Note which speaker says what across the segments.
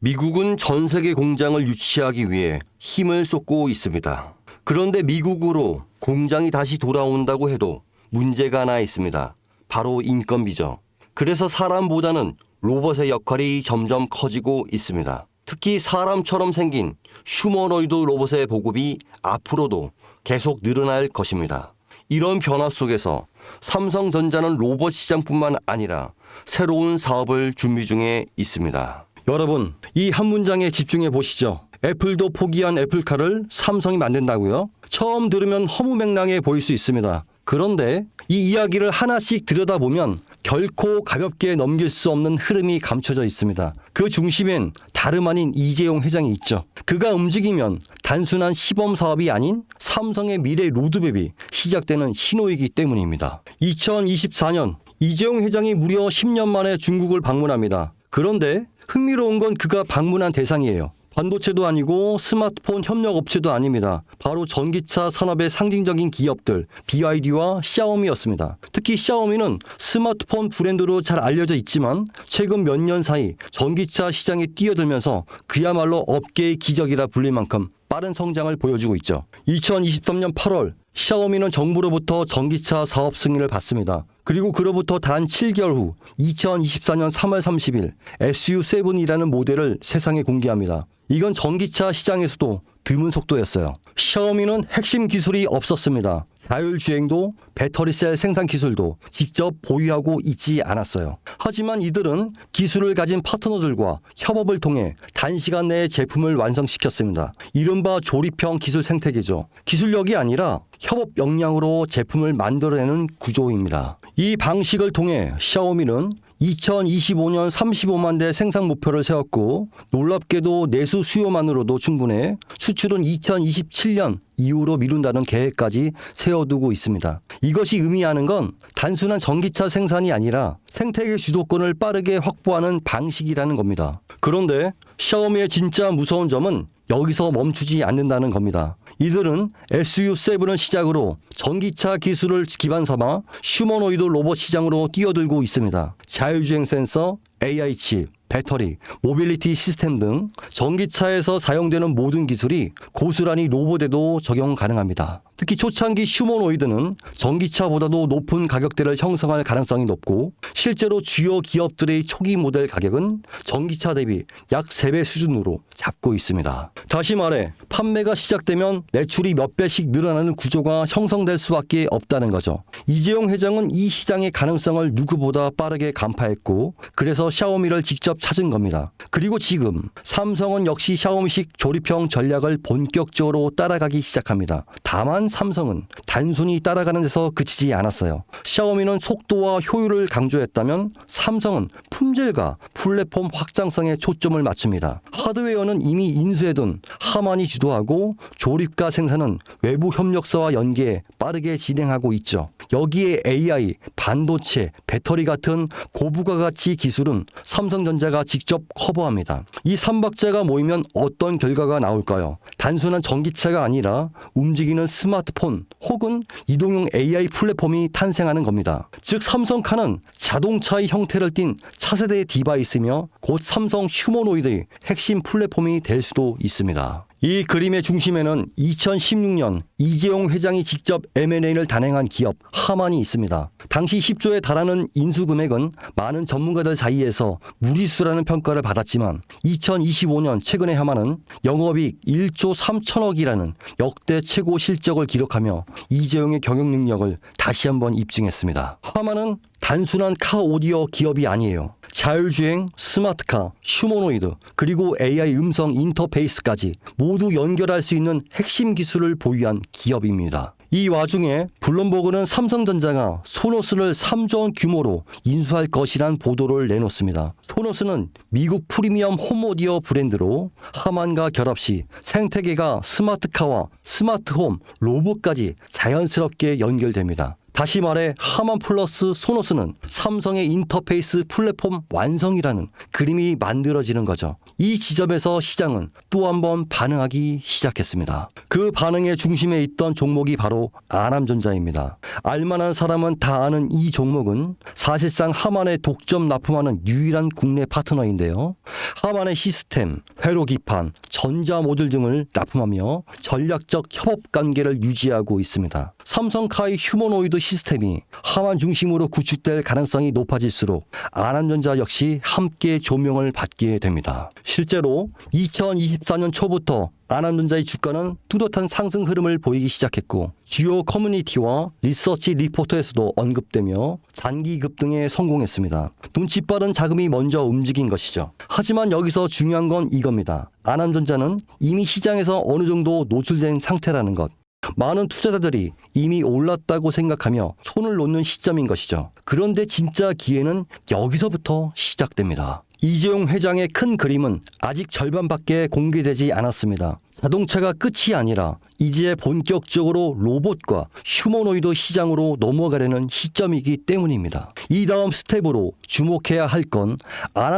Speaker 1: 미국은 전 세계 공장을 유치하기 위해 힘을 쏟고 있습니다. 그런데 미국으로 공장이 다시 돌아온다고 해도 문제가 하나 있습니다. 바로 인건비죠. 그래서 사람보다는 로봇의 역할이 점점 커지고 있습니다. 특히 사람처럼 생긴 휴머노이드 로봇의 보급이 앞으로도 계속 늘어날 것입니다. 이런 변화 속에서 삼성전자는 로봇 시장뿐만 아니라 새로운 사업을 준비 중에 있습니다. 여러분, 이 한 문장에 집중해 보시죠. 애플도 포기한 애플카를 삼성이 만든다고요? 처음 들으면 허무맹랑해 보일 수 있습니다. 그런데 이 이야기를 하나씩 들여다보면 결코 가볍게 넘길 수 없는 흐름이 감춰져 있습니다. 그 중심엔 다름 아닌 이재용 회장이 있죠. 그가 움직이면 단순한 시범 사업이 아닌 삼성의 미래 로드맵이 시작되는 신호이기 때문입니다. 2024년 이재용 회장이 무려 10년 만에 중국을 방문합니다. 그런데 흥미로운 건 그가 방문한 대상이에요. 반도체도 아니고 스마트폰 협력업체도 아닙니다. 바로 전기차 산업의 상징적인 기업들 BYD와 샤오미였습니다. 특히 샤오미는 스마트폰 브랜드로 잘 알려져 있지만 최근 몇 년 사이 전기차 시장에 뛰어들면서 그야말로 업계의 기적이라 불릴 만큼 빠른 성장을 보여주고 있죠. 2023년 8월 샤오미는 정부로부터 전기차 사업 승인을 받습니다. 그리고 그로부터 단 7개월 후 2024년 3월 30일 SU7이라는 모델을 세상에 공개합니다. 이건 전기차 시장에서도 드문 속도였어요. 샤오미는 핵심 기술이 없었습니다. 자율주행도 배터리셀 생산 기술도 직접 보유하고 있지 않았어요. 하지만 이들은 기술을 가진 파트너들과 협업을 통해 단시간 내에 제품을 완성시켰습니다. 이른바 조립형 기술 생태계죠. 기술력이 아니라 협업 역량으로 제품을 만들어내는 구조입니다. 이 방식을 통해 샤오미는 2025년 35만 대 생산 목표를 세웠고 놀랍게도 내수 수요만으로도 충분해 수출은 2027년 이후로 미룬다는 계획까지 세워두고 있습니다. 이것이 의미하는 건 단순한 전기차 생산이 아니라 생태계 주도권을 빠르게 확보하는 방식이라는 겁니다. 그런데 샤오미의 진짜 무서운 점은 여기서 멈추지 않는다는 겁니다. 이들은 SU7을 시작으로 전기차 기술을 기반 삼아 휴머노이드 로봇 시장으로 뛰어들고 있습니다. 자율주행 센서, AI 칩, 배터리, 모빌리티 시스템 등 전기차에서 사용되는 모든 기술이 고스란히 로봇에도 적용 가능합니다. 특히 초창기 휴머노이드는 전기차보다도 높은 가격대를 형성할 가능성이 높고 실제로 주요 기업들의 초기 모델 가격은 전기차 대비 약 3배 수준으로 잡고 있습니다. 다시 말해 판매가 시작되면 매출이 몇 배씩 늘어나는 구조가 형성될 수밖에 없다는 거죠. 이재용 회장은 이 시장의 가능성을 누구보다 빠르게 간파했고 그래서 샤오미를 직접 찾은 겁니다. 그리고 지금 삼성은 역시 샤오미식 조립형 전략을 본격적으로 따라가기 시작합니다. 다만 삼성은 단순히 따라가는 데서 그치지 않았어요. 샤오미는 속도와 효율을 강조했다면 삼성은 품질과 플랫폼 확장성에 초점을 맞춥니다. 하드웨어는 이미 인수해둔 하만이 주도하고 조립과 생산은 외부 협력사와 연계해 빠르게 진행하고 있죠. 여기에 AI, 반도체, 배터리 같은 고부가가치 기술은 삼성전자가 직접 커버합니다. 이 3박자가 모이면 어떤 결과가 나올까요? 단순한 전기차가 아니라 움직이는 스마트폰 혹은 이동용 AI 플랫폼이 탄생하는 겁니다. 즉 삼성카는 자동차의 형태를 띤 차세대 디바이스며 곧 삼성 휴머노이드의 핵심 플랫폼이 될 수도 있습니다. 이 그림의 중심에는 2016년 이재용 회장이 직접 M&A를 단행한 기업 하만이 있습니다. 당시 10조에 달하는 인수 금액은 많은 전문가들 사이에서 무리수라는 평가를 받았지만 2025년 최근에 하만은 영업이익 1조 3천억이라는 역대 최고 실적을 기록하며 이재용의 경영 능력을 다시 한번 입증했습니다. 하만은 단순한 카 오디오 기업이 아니에요. 자율주행, 스마트카, 휴머노이드, 그리고 AI 음성 인터페이스까지 모두 연결할 수 있는 핵심 기술을 보유한 기업입니다. 이 와중에 블룸버그는 삼성전자가 소노스를 3조 원 규모로 인수할 것이란 보도를 내놓습니다. 소노스는 미국 프리미엄 홈오디오 브랜드로 하만과 결합 시 생태계가 스마트카와 스마트홈, 로봇까지 자연스럽게 연결됩니다. 다시 말해 하만 플러스 소노스는 삼성의 인터페이스 플랫폼 완성이라는 그림이 만들어지는 거죠. 이 지점에서 시장은 또 한 번 반응하기 시작했습니다. 그 반응의 중심에 있던 종목이 바로 아남전자입니다. 알만한 사람은 다 아는 이 종목은 사실상 하만에 독점 납품하는 유일한 국내 파트너인데요. 하만의 시스템, 회로 기판, 전자 모듈 등을 납품하며 전략적 협업 관계를 유지하고 있습니다. 삼성카의 휴머노이드 시스템이 하만 중심으로 구축될 가능성이 높아질수록 아남전자 역시 함께 조명을 받게 됩니다. 실제로 2024년 초부터 아남전자의 주가는 뚜렷한 상승 흐름을 보이기 시작했고 주요 커뮤니티와 리서치 리포터에서도 언급되며 단기 급등에 성공했습니다. 눈치 빠른 자금이 먼저 움직인 것이죠. 하지만 여기서 중요한 건 이겁니다. 아남전자는 이미 시장에서 어느 정도 노출된 상태라는 것. 많은 투자자들이 이미 올랐다고 생각하며 손을 놓는 시점인 것이죠. 그런데 진짜 기회는 여기서부터 시작됩니다. 이재용 회장의 큰 그림은 아직 절반밖에 공개되지 않았습니다. 자동차가 끝이 아니라 이제 본격적으로 로봇과 휴머노이드 시장으로 넘어가려는 시점이기 때문입니다. 이 다음 스텝으로 주목해야 할 건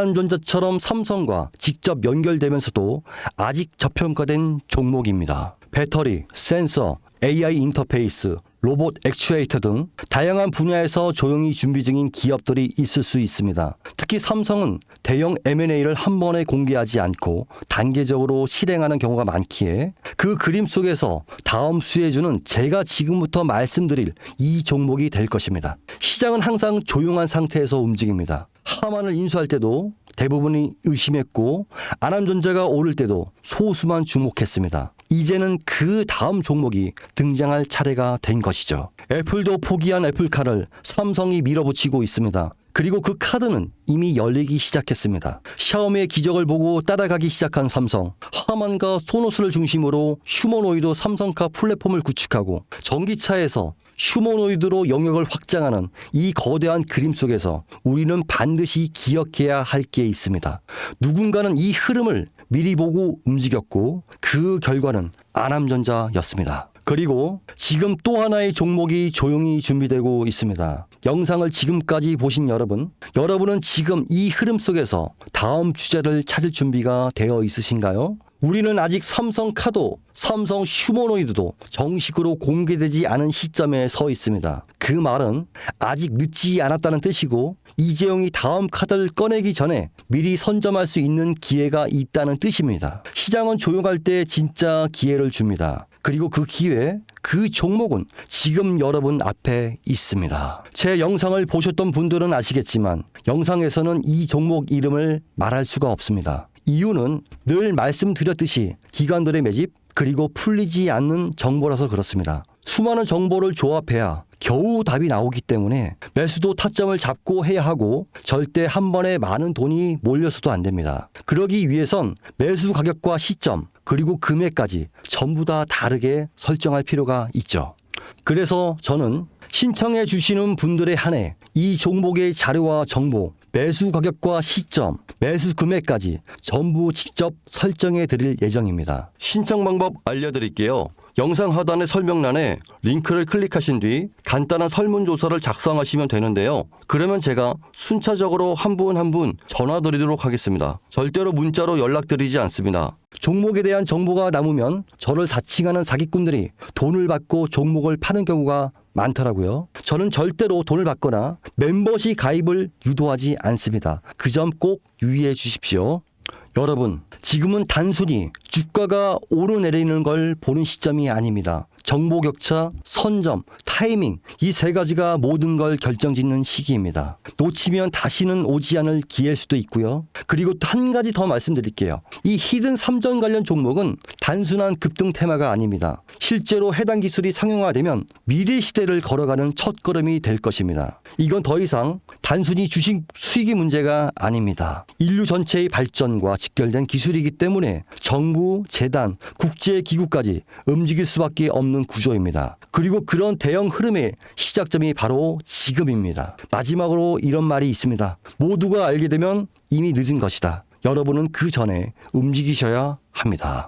Speaker 1: 아남전자처럼 삼성과 직접 연결되면서도 아직 저평가된 종목입니다. 배터리, 센서, AI 인터페이스, 로봇 액추에이터 등 다양한 분야에서 조용히 준비 중인 기업들이 있을 수 있습니다. 특히 삼성은 대형 M&A를 한 번에 공개하지 않고 단계적으로 실행하는 경우가 많기에 그 그림 속에서 다음 수혜주는 제가 지금부터 말씀드릴 이 종목이 될 것입니다. 시장은 항상 조용한 상태에서 움직입니다. 하만을 인수할 때도 대부분이 의심했고 아남전자가 오를 때도 소수만 주목했습니다. 이제는 그 다음 종목이 등장할 차례가 된 것이죠. 애플도 포기한 애플카를 삼성이 밀어붙이고 있습니다. 그리고 그 카드는 이미 열리기 시작했습니다. 샤오미의 기적을 보고 따라가기 시작한 삼성, 하만과 소노스를 중심으로 휴머노이드 삼성카 플랫폼을 구축하고 전기차에서 휴머노이드로 영역을 확장하는 이 거대한 그림 속에서 우리는 반드시 기억해야 할 게 있습니다. 누군가는 이 흐름을 미리 보고 움직였고 그 결과는 아남전자였습니다. 그리고 지금 또 하나의 종목이 조용히 준비되고 있습니다. 영상을 지금까지 보신 여러분은 지금 이 흐름 속에서 다음 주자를 찾을 준비가 되어 있으신가요? 우리는 아직 삼성카도, 삼성 휴머노이드도 정식으로 공개되지 않은 시점에 서 있습니다. 그 말은 아직 늦지 않았다는 뜻이고 이재용이 다음 카드를 꺼내기 전에 미리 선점할 수 있는 기회가 있다는 뜻입니다. 시장은 조용할 때 진짜 기회를 줍니다. 그리고 그 기회, 그 종목은 지금 여러분 앞에 있습니다. 제 영상을 보셨던 분들은 아시겠지만 영상에서는 이 종목 이름을 말할 수가 없습니다. 이유는 늘 말씀드렸듯이 기관들의 매집 그리고 풀리지 않는 정보라서 그렇습니다. 수많은 정보를 조합해야 겨우 답이 나오기 때문에 매수도 타점을 잡고 해야 하고 절대 한 번에 많은 돈이 몰려서도 안 됩니다. 그러기 위해선 매수 가격과 시점 그리고 금액까지 전부 다 다르게 설정할 필요가 있죠. 그래서 저는 신청해 주시는 분들에 한해 이 종목의 자료와 정보, 매수 가격과 시점, 매수 금액까지 전부 직접 설정해 드릴 예정입니다. 신청 방법 알려드릴게요. 영상 하단의 설명란에 링크를 클릭하신 뒤 간단한 설문조사를 작성하시면 되는데요. 그러면 제가 순차적으로 한 분 한 분 전화 드리도록 하겠습니다. 절대로 문자로 연락드리지 않습니다. 종목에 대한 정보가 남으면 저를 사칭하는 사기꾼들이 돈을 받고 종목을 파는 경우가 많더라고요. 저는 절대로 돈을 받거나 멤버십 가입을 유도하지 않습니다. 그 점 꼭 유의해 주십시오. 여러분, 지금은 단순히 주가가 오르내리는 걸 보는 시점이 아닙니다. 정보 격차, 선점, 타이밍 이 세 가지가 모든 걸 결정짓는 시기입니다. 놓치면 다시는 오지 않을 기회일 수도 있고요. 그리고 또 한 가지 더 말씀드릴게요. 이 히든 3전 관련 종목은 단순한 급등 테마가 아닙니다. 실제로 해당 기술이 상용화되면 미래 시대를 걸어가는 첫걸음이 될 것입니다. 이건 더 이상 단순히 주식 수익의 문제가 아닙니다. 인류 전체의 발전과 직결된 기술이기 때문에 정부, 재단, 국제기구까지 움직일 수밖에 없는 구조입니다. 그리고 그런 대형 흐름의 시작점이 바로 지금입니다. 마지막으로 이런 말이 있습니다. 모두가 알게 되면 이미 늦은 것이다. 여러분은 그 전에 움직이셔야 합니다.